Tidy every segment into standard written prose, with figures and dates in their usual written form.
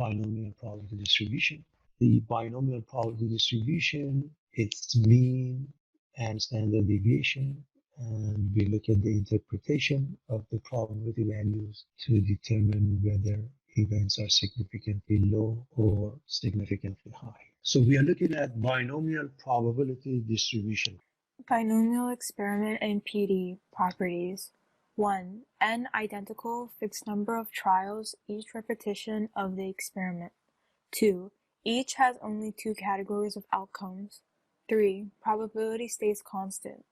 binomial probability distribution. The binomial probability distribution, its mean and standard deviation, and we look at the interpretation of the probability values to determine whether events are significantly low or significantly high. So we are looking at binomial probability distribution. Binomial experiment and PD properties. 1. N identical fixed number of trials, each repetition of the experiment. 2. Each has only 2 categories of outcomes. 3. Probability stays constant.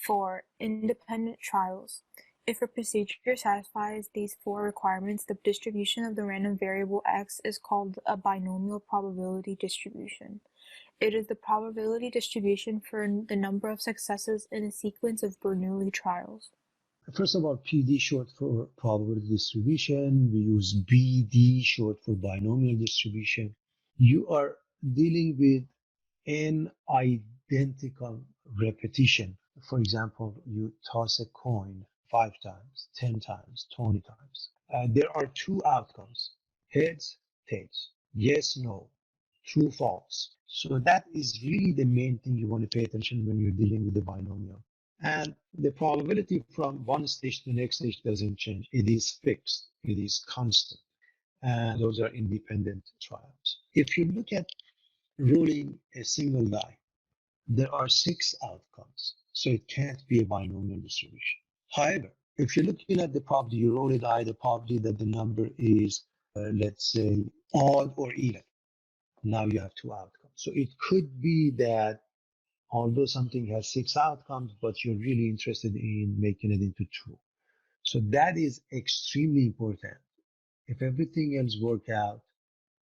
4. Independent trials. If a procedure satisfies these 4 requirements, the distribution of the random variable x is called a binomial probability distribution. It is the probability distribution for the number of successes in a sequence of Bernoulli trials. First of all, PD short for probability distribution. We use BD short for binomial distribution. You are dealing with n identical repetition. For example, you toss a coin 5 times, 10 times, 20 times. There are 2 outcomes, heads, tails, yes, no, true, false. So that is really the main thing you want to pay attention when you're dealing with the binomial. And the probability from one stage to the next stage doesn't change. It is fixed, it is constant. And those are independent trials. If you look at rolling a single die, there are 6 outcomes, so it can't be a binomial distribution. However, if you're looking at the probability, you roll a die, the probability that the number is, let's say, odd or even. Now you have 2 outcomes. So it could be that although something has 6 outcomes, but you're really interested in making it into 2. So that is extremely important. If everything else works out,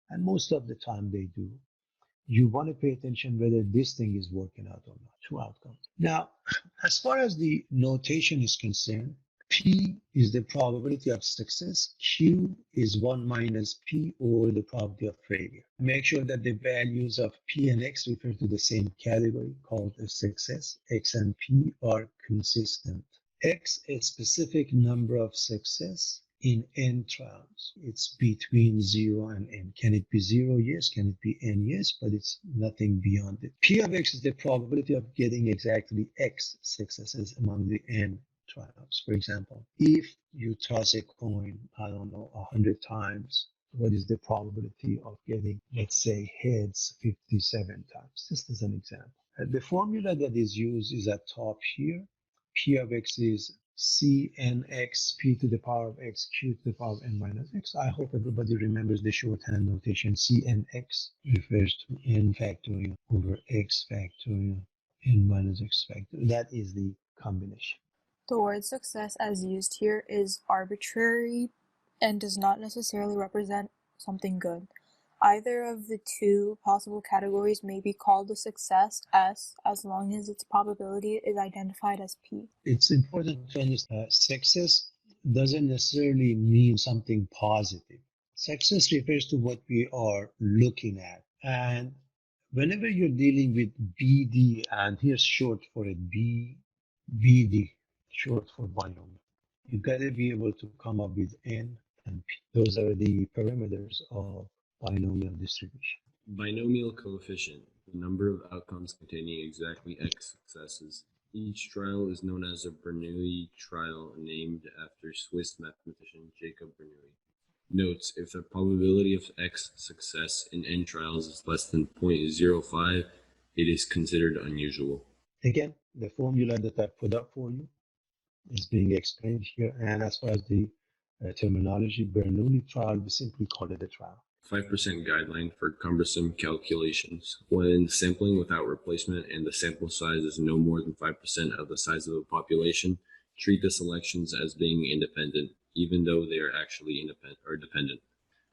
and most of the time they do, you want to pay attention whether this thing is working out or not. 2 outcomes. Now, as far as the notation is concerned, P is the probability of success. Q is 1 minus P, or the probability of failure. Make sure that the values of P and X refer to the same category called a success. X and P are consistent. X, a specific number of success in n trials. It's between 0 and n. Can it be 0? Yes. Can it be n? Yes, but it's nothing beyond it. P of X is the probability of getting exactly X successes among the n trials. For example, if you toss a coin, I don't know, 100 times, what is the probability of getting, let's say, heads 57 times? Just as an example. The formula that is used is at top here. P of X is Cnx p to the power of x q to the power of n minus x. I hope everybody remembers the shorthand notation. Cnx refers to n factorial over x factorial n minus x factorial. That is the combination. The word success as used here is arbitrary and does not necessarily represent something good. Either of the 2 possible categories may be called a success S as long as its probability is identified as P. It's important to understand success doesn't necessarily mean something positive. Success refers to what we are looking at. And whenever you're dealing with BD, and here's short for it, BD, short for binomial, you gotta be able to come up with N and P. Those are the parameters of binomial distribution. Binomial coefficient, the number of outcomes containing exactly x successes. Each trial is known as a Bernoulli trial, named after Swiss mathematician Jacob Bernoulli. Notes: if the probability of x success in n trials is less than 0.05, it is considered unusual. Again, the formula that I put up for you is being explained here, and as far as the terminology, Bernoulli trial, we simply call it a trial. 5% guideline for cumbersome calculations. When sampling without replacement and the sample size is no more than 5% of the size of a population, treat the selections as being independent, even though they are actually dependent.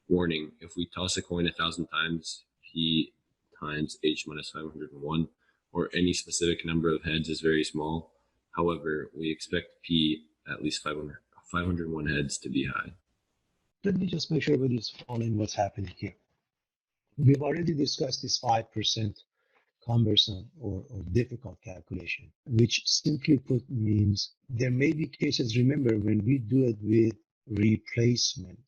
Warning: if we toss a coin 1,000 times, P times H minus 501, or any specific number of heads is very small. However, we expect P, at least 501 heads, to be high. Let me just make sure everybody's following what's happening here. We've already discussed this 5% cumbersome or difficult calculation, which simply put means there may be cases, remember, when we do it with replacement,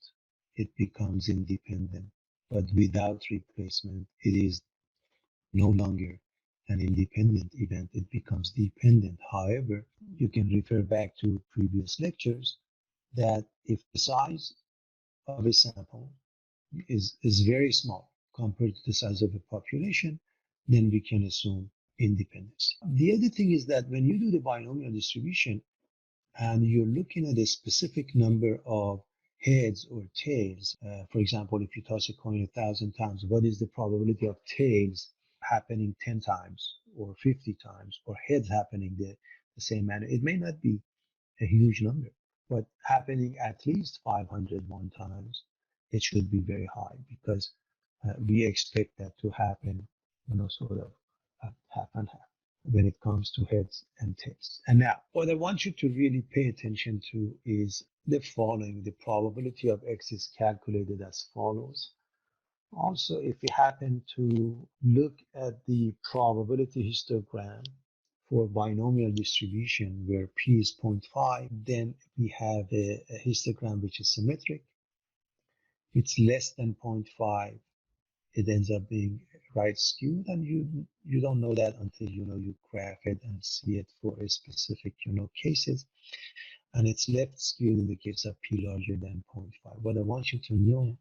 it becomes independent. but without replacement, it is no longer an independent event, it becomes dependent. However, you can refer back to previous lectures that if the size of a sample is very small compared to the size of a population, then we can assume independence. The other thing is that when you do the binomial distribution and you're looking at a specific number of heads or tails, for example, if you toss a coin 1,000 times, what is the probability of tails happening 10 times or 50 times, or heads happening the same manner? It may not be a huge number, but happening at least 501 times, it should be very high because we expect that to happen, sort of half and half when it comes to heads and tails. And now, what I want you to really pay attention to is the following. The probability of X is calculated as follows. Also, if we happen to look at the probability histogram for binomial distribution where P is 0.5, then we have a histogram which is symmetric. If it's less than 0.5, it ends up being right skewed, and you don't know that until you graph it and see it for a specific cases, and it's left skewed in the case of P larger than 0.5. What I want you to know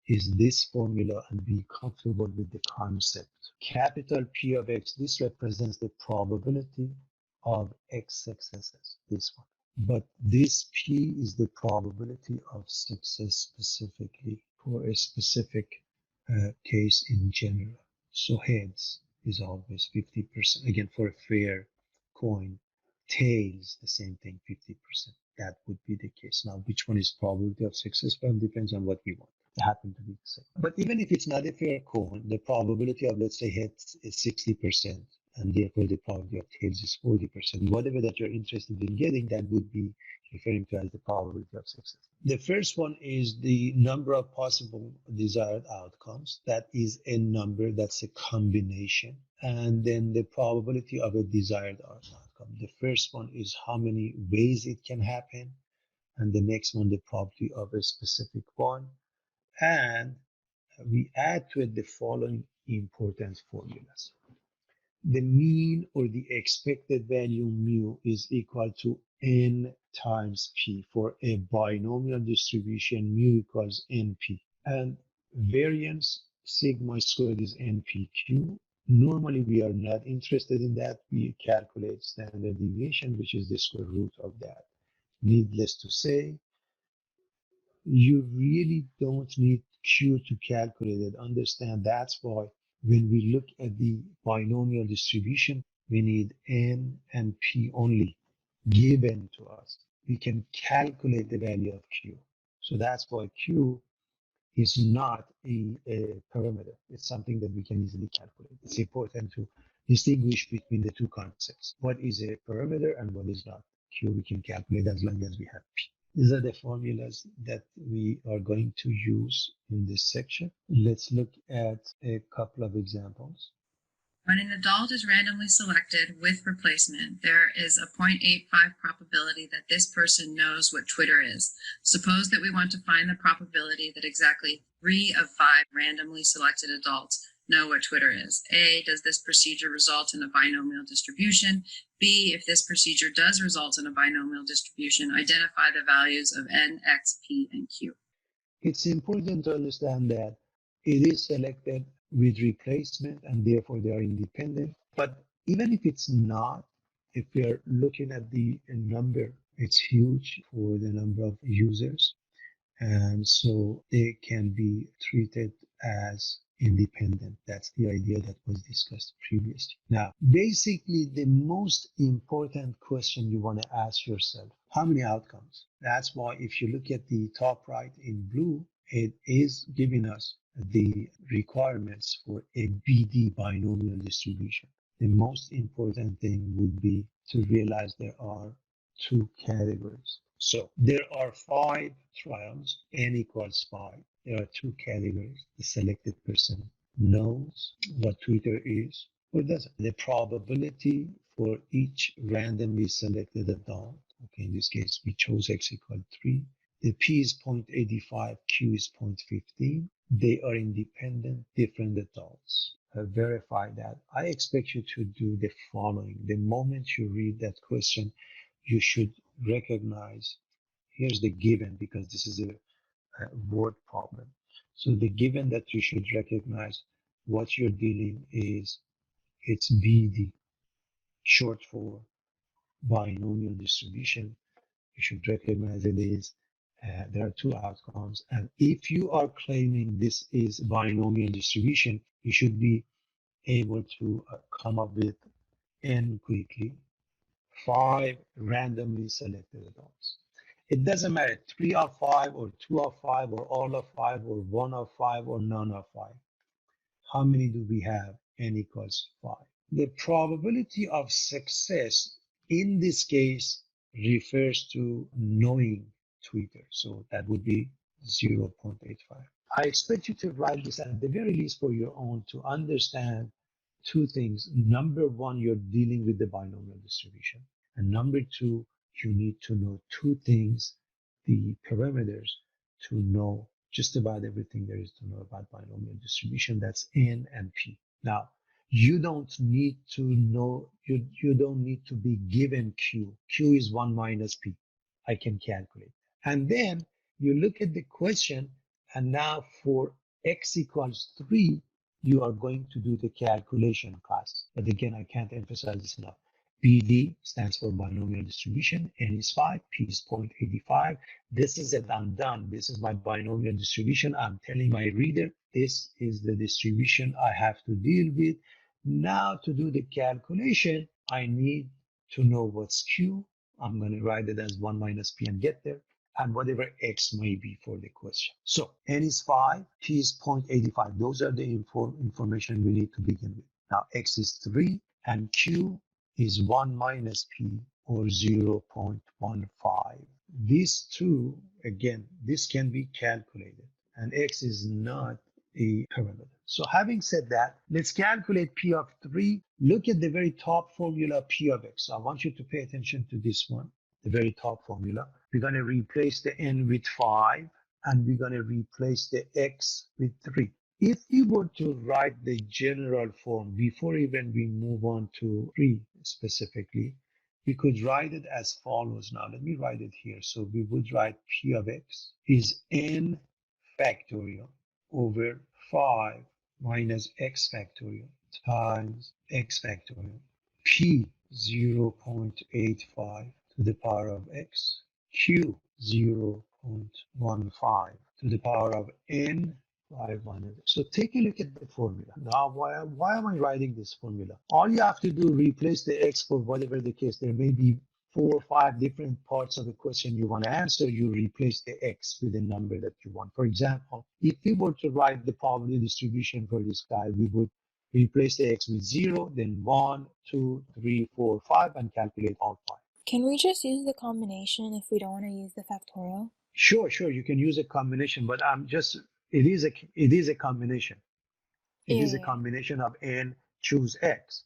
is this formula and be comfortable with the concept. Capital P of X, this represents the probability of X successes, this one. But this P is the probability of success specifically for a specific case in general. So heads is always 50%. Again, for a fair coin. Tails, the same thing, 50%. That would be the case. Now, which one is probability of success? Well, depends on what we want. They happen to be the same. But even if it's not a fair coin, the probability of, let's say, heads is 60%, and therefore the probability of tails is 40%. Whatever that you're interested in getting, that would be referring to as the probability of success. The first one is the number of possible desired outcomes. That is a number that's a combination. And then the probability of a desired outcome. The first one is how many ways it can happen. And the next one, the probability of a specific one. And we add to it the following important formulas. The mean or the expected value mu is equal to n times p. For a binomial distribution, mu equals np. And variance sigma squared is npq. Normally, we are not interested in that. We calculate standard deviation, which is the square root of that. Needless to say, you really don't need Q to calculate it. Understand that's why when we look at the binomial distribution, we need N and P only given to us. We can calculate the value of Q. So that's why Q is not a parameter. It's something that we can easily calculate. It's important to distinguish between the two concepts. What is a parameter and what is not? Q we can calculate as long as we have P. These are the formulas that we are going to use in this section. Let's look at a couple of examples. When an adult is randomly selected with replacement, there is a 0.85 probability that this person knows what Twitter is. Suppose that we want to find the probability that exactly 3 of 5 randomly selected adults know what Twitter is. A, does this procedure result in a binomial distribution? B, if this procedure does result in a binomial distribution, identify the values of N, X, P, and Q. It's important to understand that it is selected with replacement and therefore they are independent. But even if it's not, if we are looking at the number, it's huge for the number of users. And so they can be treated as independent. That's the idea that was discussed previously. Now, basically, the most important question you want to ask yourself, how many outcomes? That's why if you look at the top right in blue, it is giving us the requirements for a BD binomial distribution. The most important thing would be to realize there are 2 categories. So there are 5 trials, n equals 5. There are 2 categories. The selected person knows what Twitter is or doesn't. The probability for each randomly selected adult, okay, in this case, we chose x equal 3. The p is 0.85, q is 0.15. They are independent, different adults. Verify that. I expect you to do the following. The moment you read that question, you should recognize, here's the given, because this is a word problem. So the given that you should recognize what you're dealing is, it's BD, short for binomial distribution. You should recognize it is, there are two outcomes. And if you are claiming this is binomial distribution, you should be able to come up with n quickly, 5 randomly selected adults. It doesn't matter, 3 of 5 or 2 of 5 or all of 5 or 1 of 5 or none of 5. How many do we have? N equals 5. The probability of success in this case refers to knowing Twitter. So that would be 0.85. I expect you to write this at the very least for your own to understand two things. Number one, you're dealing with the binomial distribution. And number two, you need to know two things, the parameters to know just about everything there is to know about binomial distribution. That's N and P. Now, you don't need to know, you don't need to be given Q. Q is 1 minus P. I can calculate. And then you look at the question, and now for x equals 3, you are going to do the calculation class. But again, I can't emphasize this enough. BD stands for binomial distribution. N is 5, P is 0.85. This is it, I'm done. This is my binomial distribution. I'm telling my reader, this is the distribution I have to deal with. Now to do the calculation, I need to know what's Q. I'm going to write it as 1 minus P and get there, and whatever X may be for the question. So N is 5, P is 0.85. Those are the information we need to begin with. Now X is 3, and Q is 1 minus P, or 0.15. These two, again, this can be calculated, and X is not a parameter. So having said that, let's calculate P of 3. Look at the very top formula, P of X. So I want you to pay attention to this one, the very top formula. We're going to replace the N with 5, and we're going to replace the X with 3. If we were to write the general form before even we move on to 3 specifically, we could write it as follows. Now, let me write it here. So we would write P of X is N factorial over 5 minus X factorial times X factorial. P 0.85 to the power of X. Q 0.15 to the power of N 500. So take a look at the formula. Now, why am I writing this formula? All you have to do, replace the X for whatever the case. There may be 4 or 5 different parts of the question you want to answer. You replace the X with the number that you want. For example, if we were to write the probability distribution for this guy, we would replace the X with 0, then 1, 2, 3, 4, 5, and calculate all 5. Can we just use the combination if we don't want to use the factorial? Sure, you can use a combination, but it is a combination. It is a combination of N, choose X.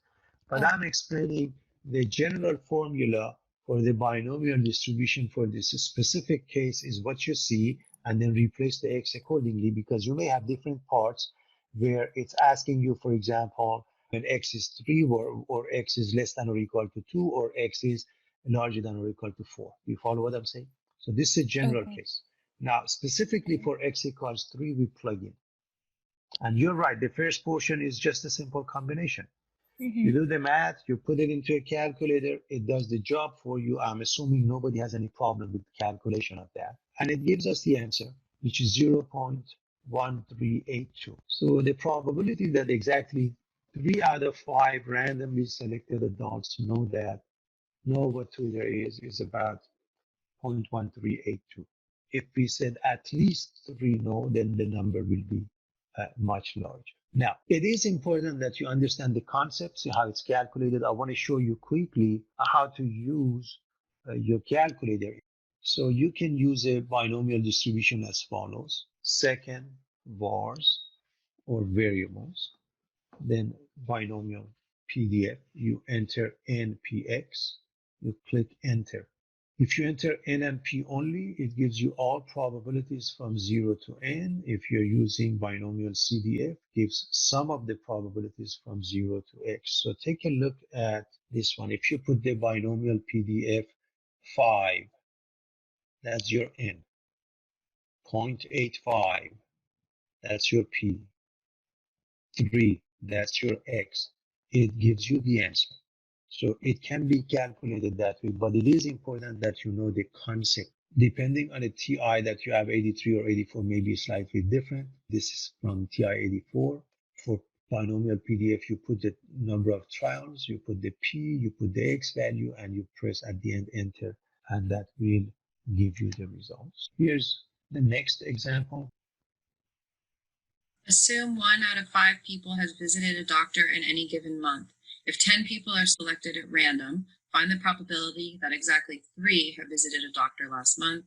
But I'm explaining the general formula for the binomial distribution for this specific case is what you see, and then replace the X accordingly, because you may have different parts where it's asking you, for example, when X is 3 or X is less than or equal to 2 or X is larger than or equal to 4. Do you follow what I'm saying? So this is a general case. Now, specifically for X equals 3, we plug in. And you're right, the first portion is just a simple combination. You do the math, you put it into a calculator, it does the job for you. I'm assuming nobody has any problem with the calculation of that. And it gives us the answer, which is 0.1382. So the probability that exactly 3 out of 5 randomly selected adults know what Twitter is about 0.1382. If we said at least 3 know, then the number will be much larger. Now, it is important that you understand the concepts, how it's calculated. I want to show you quickly how to use your calculator. So you can use a binomial distribution as follows: second, vars, or variables, then binomial PDF. You enter NPX, you click enter. If you enter n and p only, it gives you all probabilities from 0 to n. If you're using binomial CDF, gives some of the probabilities from 0 to x. So take a look at this one. If you put the binomial PDF 5, that's your n. 0.85, that's your p. 3, that's your x. It gives you the answer. So it can be calculated that way, but it is important that you know the concept. Depending on the TI that you have, 83 or 84 may be slightly different. This is from TI 84. For binomial PDF, you put the number of trials, you put the P, you put the X value, and you press at the end enter, and that will give you the results. Here's the next example. Assume 1 out of 5 people has visited a doctor in any given month. If 10 people are selected at random, find the probability that exactly 3 have visited a doctor last month.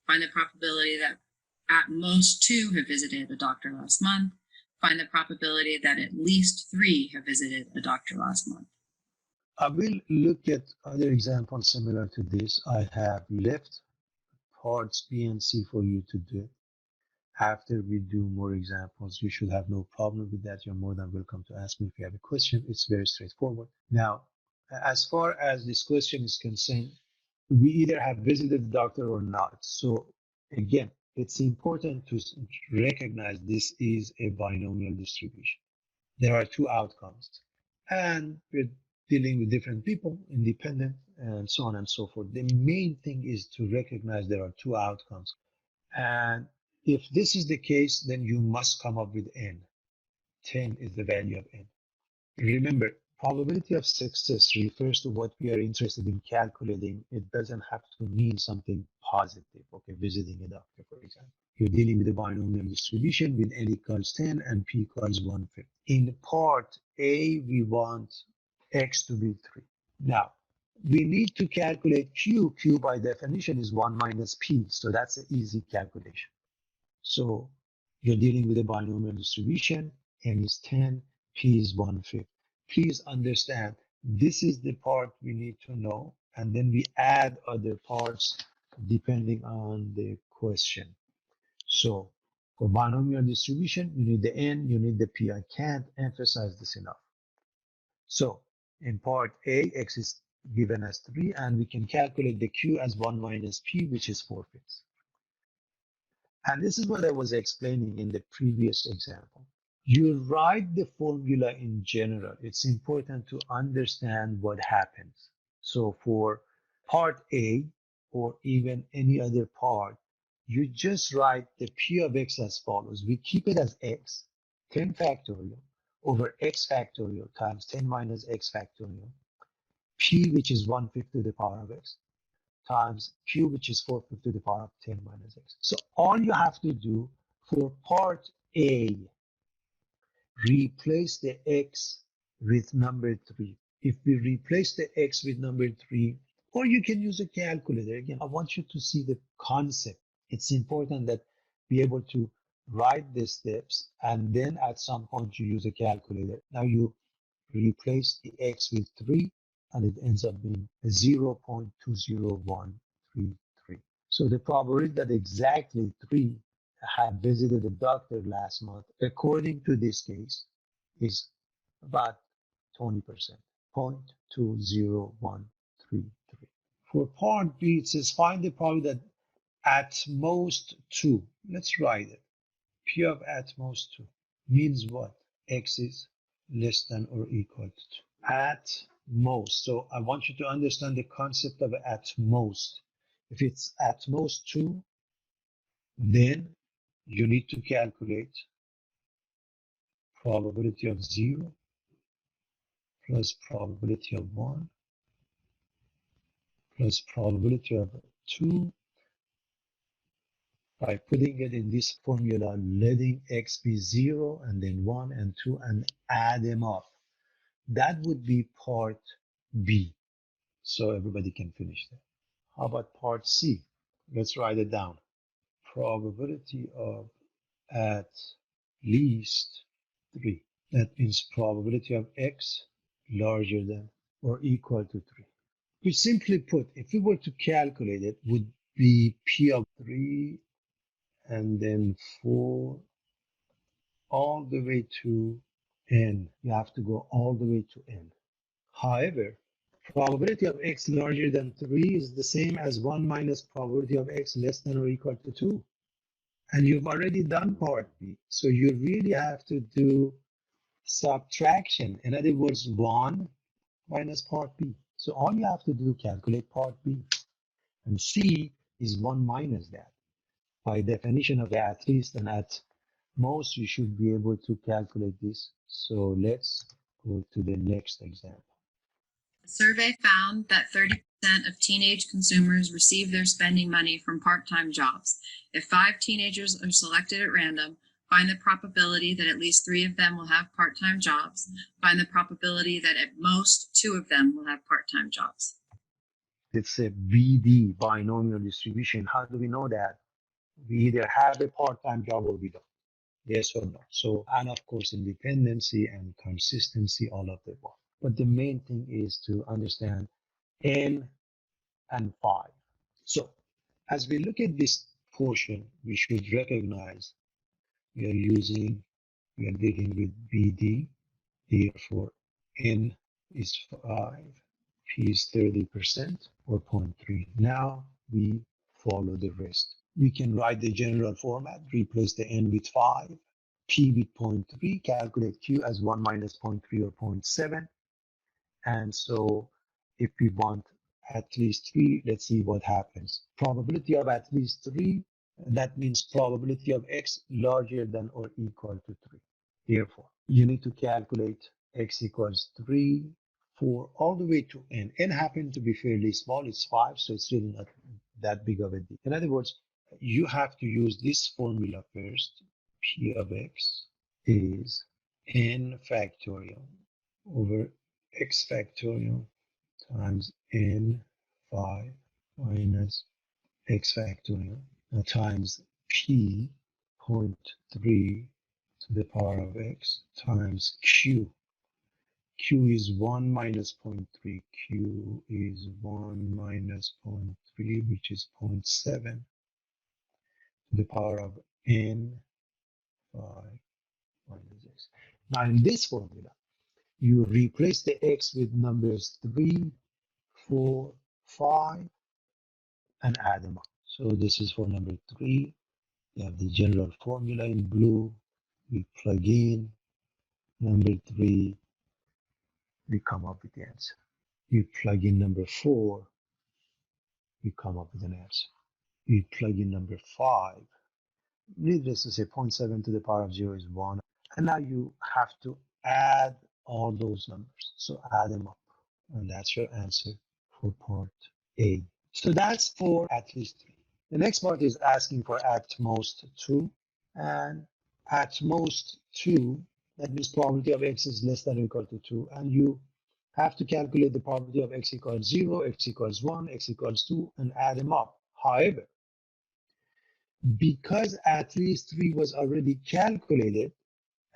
Find the probability that at most 2 have visited a doctor last month. Find the probability that at least 3 have visited a doctor last month. I will look at other examples similar to this. I have left parts B and C for you to do. After we do more examples, you should have no problem with that. You're more than welcome to ask me if you have a question. It's very straightforward. Now, as far as this question is concerned, we either have visited the doctor or not. So again, it's important to recognize this is a binomial distribution. There are two outcomes, and we're dealing with different people, independent, and so on and so forth. The main thing is to recognize there are two outcomes. And if this is the case, then you must come up with n. 10 is the value of n. Remember, probability of success refers to what we are interested in calculating. It doesn't have to mean something positive. Okay, visiting a doctor, for example. You're dealing with a binomial distribution with n equals 10 and p equals 1/5. In part A, we want x to be 3. Now, we need to calculate q. Q by definition is 1 minus p, so that's an easy calculation. So you're dealing with a binomial distribution, n is 10, p is 1/5. Please understand, this is the part we need to know, and then we add other parts depending on the question. So for binomial distribution, you need the n, you need the p. I can't emphasize this enough. So in part A, x is given as 3, and we can calculate the q as 1 minus p, which is 4/5. And this is what I was explaining in the previous example. You write the formula in general. It's important to understand what happens. So for part A, or even any other part, you just write the p of x as follows. We keep it as x, 10 factorial, over x factorial times 10 minus x factorial, p, which is 1/5 to the power of x, times q, which is 4/5 to the power of 10 minus x. So all you have to do for part A, replace the x with number 3. If we replace the x with number 3, or you can use a calculator. Again, I want you to see the concept. It's important that be able to write the steps, and then at some point you use a calculator. Now you replace the x with 3, and it ends up being 0.20133. So the probability that exactly 3 had visited a doctor last month, according to this case, is about 20%, 0.20133. For part B, it says find the probability that at most 2. Let's write it. P of at most 2 means what? X is less than or equal to 2. At most. So I want you to understand the concept of at most. If it's at most 2, then you need to calculate probability of 0 plus probability of 1 plus probability of 2 by putting it in this formula, letting x be 0 and then 1 and 2 and add them up. That would be part B. So everybody can finish that. How about part C? Let's write it down. Probability of at least 3. That means probability of x larger than or equal to 3. We simply put, if we were to calculate it, would be P of 3 and then 4 all the way to n. You have to go all the way to n. However, probability of x larger than 3 is the same as 1 minus probability of x less than or equal to 2. And you've already done part B. So you really have to do subtraction. In other words, 1 minus part B. So all you have to do, calculate part B. And C is 1 minus that. By definition of at least and at most, you should be able to calculate this. So let's go to the next example. A survey found that 30% of teenage consumers receive their spending money from part-time jobs. If 5 teenagers are selected at random, find the probability that at least 3 of them will have part-time jobs. Find the probability that at most 2 of them will have part-time jobs. It's a BD, binomial distribution. How do we know that? We either have a part-time job or we don't. Yes or no. So, and of course, independency and consistency, all of the above. But the main thing is to understand n and 5. So, as we look at this portion, we should recognize we are dealing with BD. Therefore, n is 5, p is 30%, or 0.3. Now we follow the rest. We can write the general format, replace the n with 5, p with 0.3, calculate q as 1 minus 0.3 or 0.7. And so if we want at least 3, let's see what happens. Probability of at least 3, that means probability of x larger than or equal to 3. Therefore, you need to calculate x equals 3, 4, all the way to n. N happens to be fairly small, it's 5, so it's really not that big of a deal. In other words, you have to use this formula first. P of x is n factorial over x factorial times n 5 minus x factorial times p 0.3 to the power of x times q. Q is 1 minus 0.3. Q is 1 minus 0.3, which is 0.7 to the power of n 5 minus x. Now in this formula, you replace the x with numbers 3, 4, 5, and add them up. So this is for number 3. You have the general formula in blue. We plug in number 3. We come up with the answer. You plug in number 4. We come up with an answer. You plug in number 5. Needless to say, 0.7 to the power of 0 is 1. And now you have to add all those numbers. So add them up. And that's your answer for part A. So that's for at least 3. The next part is asking for at most 2. And at most 2, that means probability of x is less than or equal to 2. And you have to calculate the probability of x equals 0, x equals 1, x equals 2, and add them up. However, because at least 3 was already calculated,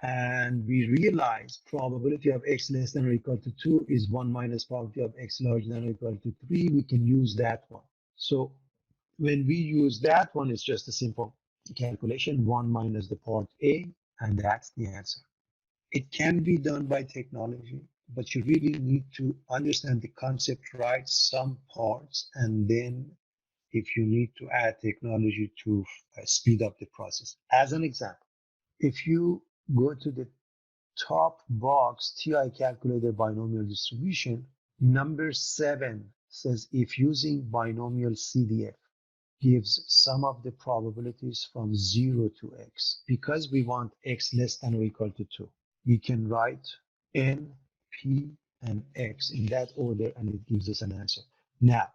and we realize probability of x less than or equal to 2 is 1 minus probability of x larger than or equal to 3, we can use that one. So when we use that one, it's just a simple calculation, 1 minus the part A, and that's the answer. It can be done by technology, but you really need to understand the concept right, some parts, and then if you need to add technology to speed up the process. As an example, if you go to the top box, TI calculator binomial distribution, number 7 says if using binomial CDF gives some of the probabilities from 0 to x. Because we want x less than or equal to 2, we can write n, p, and x in that order, and it gives us an answer. Now,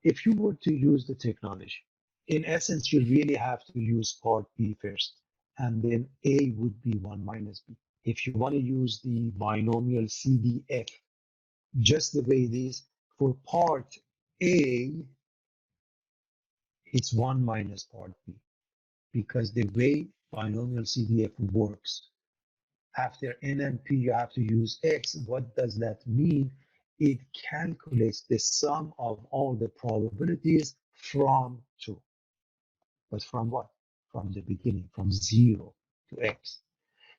if you were to use the technology, in essence, you really have to use part B first, and then A would be 1 minus B. If you want to use the binomial CDF, just the way it is, for part A, it's 1 minus part B, because the way binomial CDF works, after n and p, you have to use x. What does that mean? it calculates the sum of all the probabilities from 2. But from what? From the beginning, from 0 to x.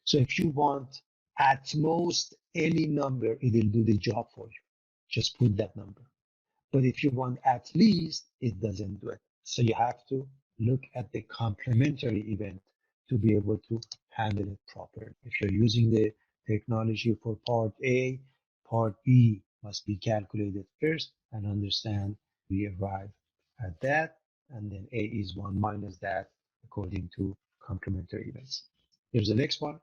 So if you want at most any number, it will do the job for you. Just put that number. But if you want at least, it doesn't do it. So you have to look at the complementary event to be able to handle it properly. If you're using the technology for part A, part B must be calculated first and understand we arrive at that, and then A is 1 minus that according to complementary events. Here's the next one.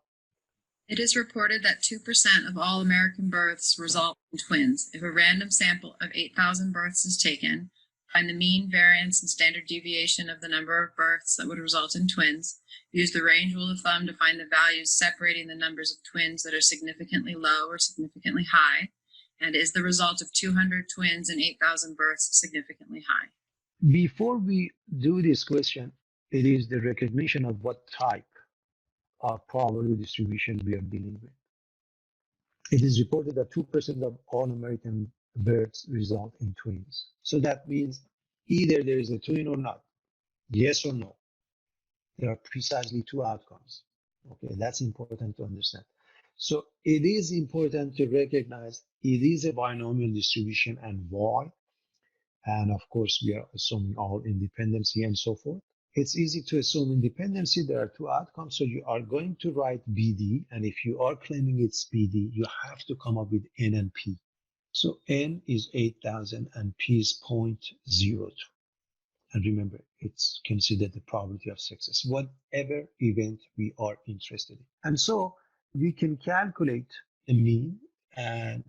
It is reported that 2% of all American births result in twins. If a random sample of 8,000 births is taken, find the mean, variance, and standard deviation of the number of births that would result in twins. Use the range rule of thumb to find the values separating the numbers of twins that are significantly low or significantly high. And is the result of 200 twins and 8,000 births significantly high? Before we do this question, it is the recognition of what type of probability distribution we are dealing with. It is reported that 2% of all American births result in twins. So that means either there is a twin or not, yes or no. There are precisely two outcomes. Okay, that's important to understand. So it is important to recognize it is a binomial distribution and why. And of course, we are assuming all independency and so forth. It's easy to assume independency. There are two outcomes. So you are going to write BD. And if you are claiming it's BD, you have to come up with N and P. So N is 8,000 and P is 0.02. And remember, it's considered the probability of success, whatever event we are interested in. And so we can calculate a mean, and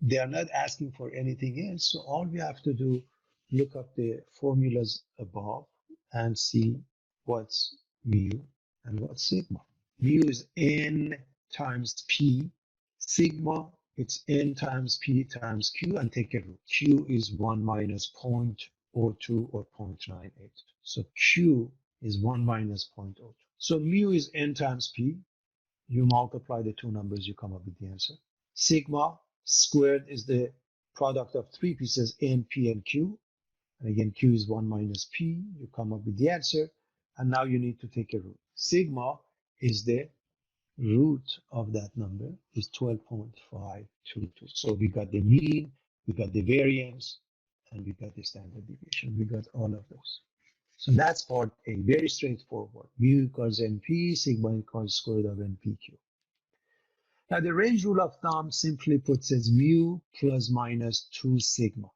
they are not asking for anything else. So all we have to do, look up the formulas above and see what's mu and what's sigma. Mu is N times P. Sigma, it's N times P times Q, and take a root. Q is 1 minus 0.02 or 0.98. So Q is 1 minus 0.02. So mu is N times P. You multiply the two numbers, you come up with the answer. Sigma squared is the product of three pieces, N, P, and Q. And again, Q is 1 minus P. You come up with the answer. And now you need to take a root. Sigma is the root of that number is 12.522. So we got the mean, we got the variance, and we got the standard deviation. We got all of those. So that's part A, very straightforward. Mu equals NP, sigma equals square root of NPQ. Now the range rule of thumb simply puts as mu plus minus 2 sigma.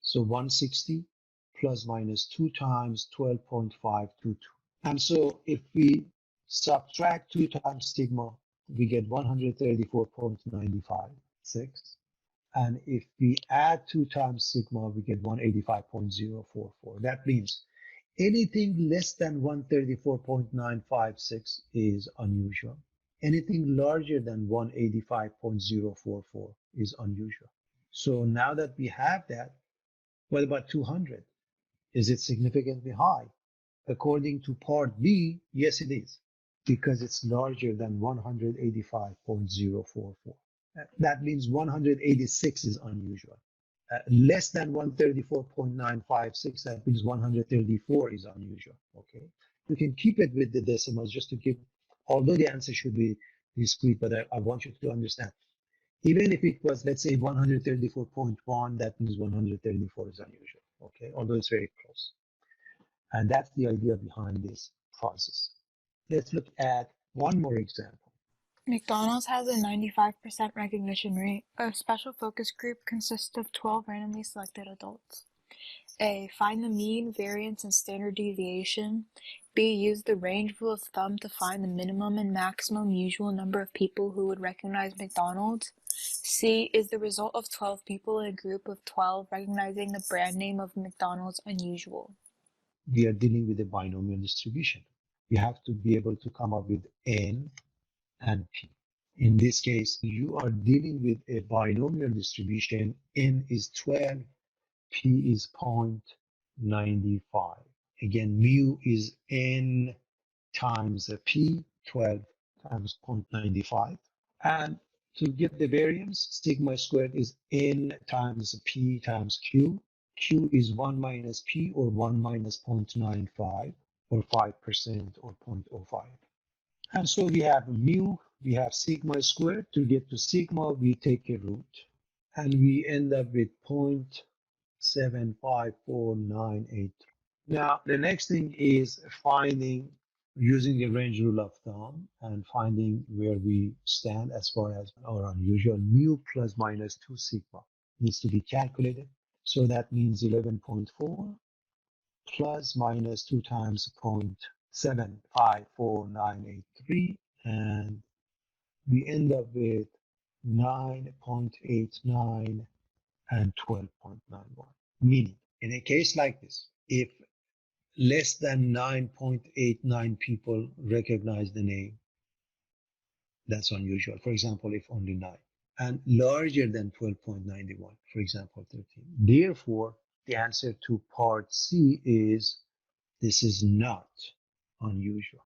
So 160 plus minus 2 times 12.522. And so if we subtract 2 times sigma, we get 134.956. And if we add 2 times sigma, we get 185.044. That means anything less than 134.956 is unusual. Anything larger than 185.044 is unusual. So now that we have that, what about 200? Is it significantly high? According to part B, yes, it is, because it's larger than 185.044. That means 186 is unusual. Less than 134.956, that means 134 is unusual, okay? You can keep it with the decimals just to give, although the answer should be discrete, but I want you to understand. Even if it was, let's say, 134.1, that means 134 is unusual, okay? Although it's very close. And that's the idea behind this process. Let's look at one more example. McDonald's has a 95% recognition rate. A special focus group consists of 12 randomly selected adults. A. Find the mean, variance, and standard deviation. B. Use the range rule of thumb to find the minimum and maximum usual number of people who would recognize McDonald's. C. Is the result of 12 people in a group of 12 recognizing the brand name of McDonald's unusual? We are dealing with a binomial distribution. We have to be able to come up with N and P. In this case, you are dealing with a binomial distribution. N is 12, P is 0.95. Again, mu is N times P, 12 times 0.95. And To get the variance, sigma squared is n times p times q. Q is 1 minus p, or 1 minus 0.95, or 5%, or 0.05. And so we have mu, we have sigma squared. To get to sigma, we take a root, and we end up with 0.75498. Now, the next thing is finding, using the range rule of thumb, and finding where we stand as far as our unusual. Mu plus minus 2 sigma needs to be calculated. So that means 11.4 plus minus 2 times 0.754983, and we end up with 9.89 and 12.91. Meaning, in a case like this, if less than 9.89 people recognize the name, that's unusual. For example, if only 9. And larger than 12.91, for example, 13. Therefore, the answer to part C is, this is not unusual.